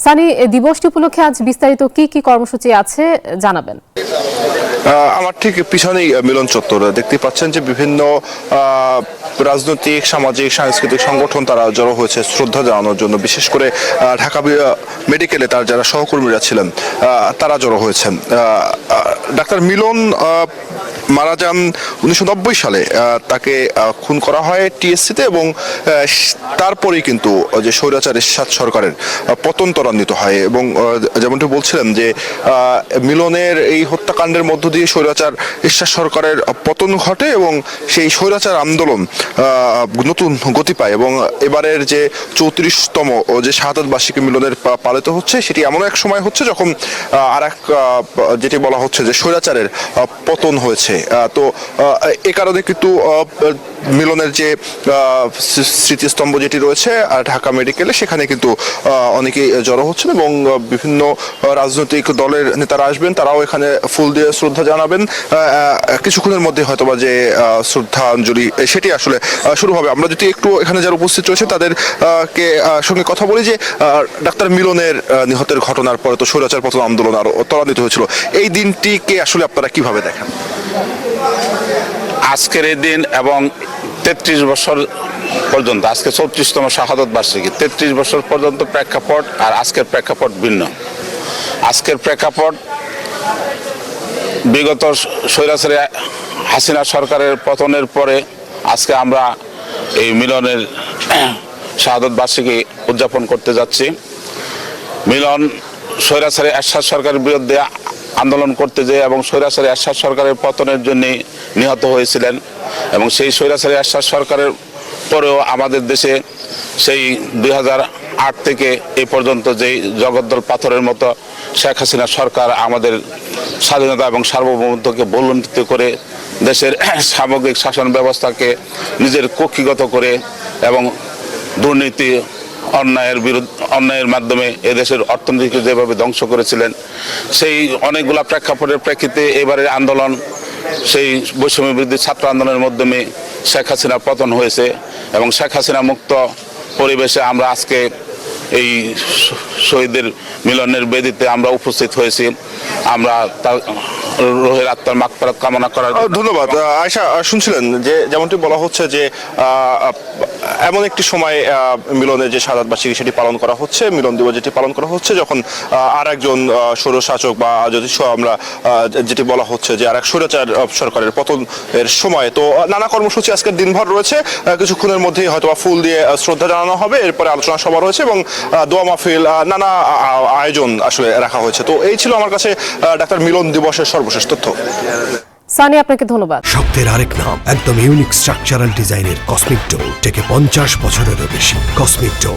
সানি, দিবসটি উপলক্ষে আজ বিস্তারিত কি কি কর্মসূচি আছে জানাবেন। আমার ঠিক পিছনেই মিলন চত্বর দেখতে পাচ্ছেন যে বিভিন্ন রাজনৈতিক, সামাজিক, সাংস্কৃতিক সংগঠন তারা জড়ো হয়েছে শ্রদ্ধা জানানোর জন্য। বিশেষ করে ঢাকা মেডিকেলে তার যারা সহকর্মীরা ছিলেন তারা জড়ো হয়েছেন। ডাক্তার মিলন মারা যান 1990 সালে। তাকে খুন করা হয় টিএসসিতে এবং তারপরেই কিন্তু যে স্বৈরাচার এরশাদ সরকারের পতন ত্বরান্বিত হয়। এবং যেমনটি বলছিলেন যে মিলনের এই হত্যাকাণ্ডের মধ্য দিয়ে স্বৈরাচার এরশাদ সরকারের পতন ঘটে এবং সেই স্বৈরাচার আন্দোলন নতুন গতি পায়। এবং এবারের যে 34তম যে শাহাদাত বার্ষিকী মিলনের পালিত হচ্ছে, সেটি এমন এক সময় হচ্ছে যখন আর এক যেটি বলা হচ্ছে যে স্বৈরাচারের পতন হয়েছে। তো এ কারণে কিন্তু মিলনের যে স্মৃতিস্তম্ভ যেটি রয়েছে ঢাকা মেডিকেলে, সেখানে কিন্তু অনেকেই জড়ো হচ্ছেন এবং বিভিন্ন রাজনৈতিক দলের নেতারা আসবেন, তারাও এখানে ফুল দিয়ে শ্রদ্ধা জানাবেন। কিছুক্ষণের মধ্যে হয়তোবা যে শ্রদ্ধাঞ্জলি সেটি আসলে শুরু হবে। আমরা যদি একটু এখানে যারা উপস্থিত রয়েছে তাদের সঙ্গে কথা বলি যে ডাক্তার মিলনের নিহতের ঘটনার পরে তো স্বৈরাচার পতন আন্দোলন আরো ত্বরান্বিত হয়েছিল, এই দিনটিকে আসলে আপনারা কিভাবে দেখেন? আজকের এই দিন এবং 33 বছর পর্যন্ত, আজকে 34তম শাহাদত বার্ষিকী, 33 বছর পর্যন্ত প্রেক্ষাপট আর আজকের প্রেক্ষাপট ভিন্ন। আজকের প্রেক্ষাপট বিগত স্বৈরাচারী হাসিনা সরকারের পতনের পরে আজকে আমরা এই মিলনের শাহাদত বার্ষিকী উদযাপন করতে যাচ্ছি। মিলন স্বৈরাচারী এরশাদ সরকারের বিরুদ্ধে আন্দোলন করতে যেয়ে এবং স্বৈরাচারী এরশাদ সরকারের পতনের জন্য নিহত হয়েছিলেন। এবং সেই স্বৈরাচারী এরশাদ সরকারের পরেও আমাদের দেশে সেই 2008 থেকে এই পর্যন্ত যেই জগদ্দল পাথরের মতো শেখ হাসিনা সরকার আমাদের স্বাধীনতা এবং সার্বভৌমত্বকে বলুণ্ঠিত করে দেশের সামগ্রিক শাসন ব্যবস্থাকে নিজের কক্ষিগত করে এবং দুর্নীতি অন্যায়ের মাধ্যমে এদেশের অর্থনীতিকে যেভাবে ধ্বংস করেছিলেন, সেই অনেকগুলা প্রেক্ষাপটের প্রেক্ষিতে এবারের আন্দোলন, সেই বৈষম্য বিরোধী ছাত্র আন্দোলনের মাধ্যমে শেখ হাসিনা পতন হয়েছে। এবং শেখ হাসিনা মুক্ত পরিবেশে আমরা আজকে এই শহীদের মিলনের বেদিতে আমরা উপস্থিত হয়েছি। আমরা তার রোহের আত্মার মাগফিরাত কামনা করার। ধন্যবাদ। আয়েশা, শুনছিলেন যে যেমনটি বলা হচ্ছে যে এমন একটি সময় মিলনের যে শাহাদাত বার্ষিকী সেটি পালন করা হচ্ছে, মিলন দিবস যেটি পালন করা হচ্ছে, যখন আর একজন স্বৈরশাসক বা যদি আমরা যেটি বলা হচ্ছে যে আর এক স্বৈরাচার সরকারের পতনের সময়। তো নানা কর্মসূচি আজকের দিনভর রয়েছে। কিছুক্ষণের মধ্যেই হয়তো ফুল দিয়ে শ্রদ্ধা জানানো হবে, এরপরে আলোচনা সভা রয়েছে এবং দোয়া মাহফিল, নানা আয়োজন আসলে রাখা হয়েছে। তো এই ছিল আমার কাছে ডাক্তার মিলন দিবসের সর্বশেষ তথ্য। সানি, আপনাকে ধন্যবাদ। শব্দের আরেক নাম, একদম ইউনিক স্ট্রাকচারাল ডিজাইনের কসমিক ডোর, থেকে 50 বছরেরও বেশি। কসমিক ডোর।